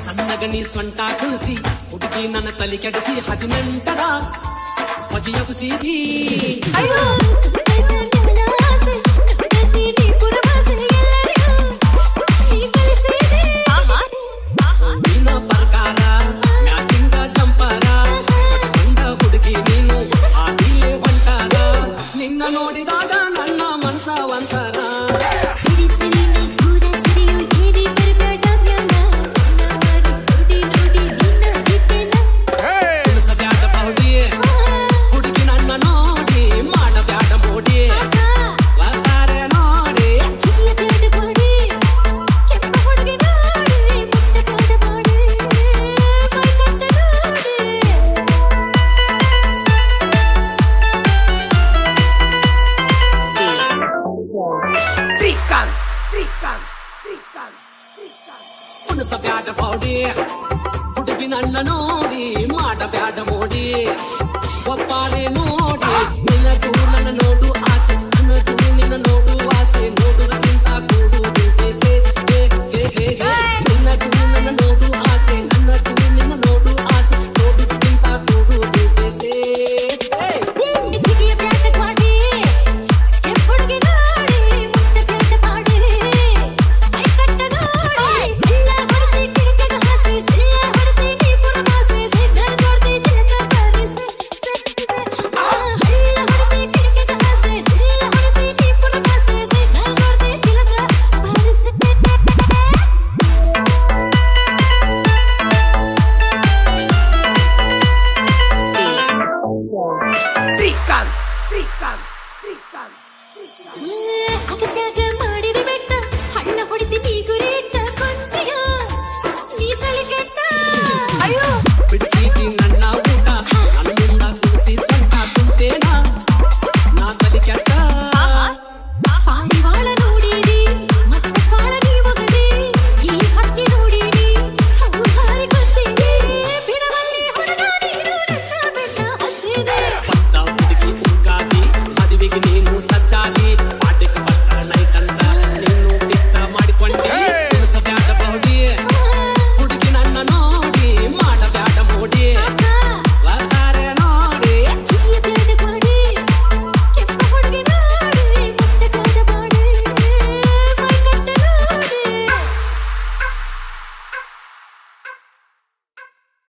ಸಣ್ಣಗನಿ ಸೊಂಟ ಕುಣಿಸಿ ಹುಡುಗಿ ನನ್ನ ತಲೆ ಕೆಡಿಸಿ 18ರ ಮದಿಯದು ಸೀದಿ ನಿನ್ನ ಪ್ರಕಾರ ಮ್ಯಾಚಿಂದ ಜಂಪರ ಕಂಡ ಹುಡುಗಿ ನೀನು ಆದಿಲೆ ಬಂಟಾರ ನಿನ್ನ ನೋಡಿದಾಗ ನನ್ನ ಮನಸ ಒಂತರ ಬ್ಯಾಡ ಪೌಡಿ ಹುಡುಗಿ ನನ್ನ ನೋಡಿ ಮಾಡಬ್ಯಾಡ ಮೋಡಿ ಒಪ್ಪಾರೆ ನೋಡಿ ನಿನಗೂ ನನ್ನ ನೋಡು ಆಸೆ ನನಗೂ ನಿನ್ನ ನೋಡು ಆಸೆ ನೋಡುವುದಕ್ಕಿಂತ ಕೂಡುವುದು ಬೇಸೆ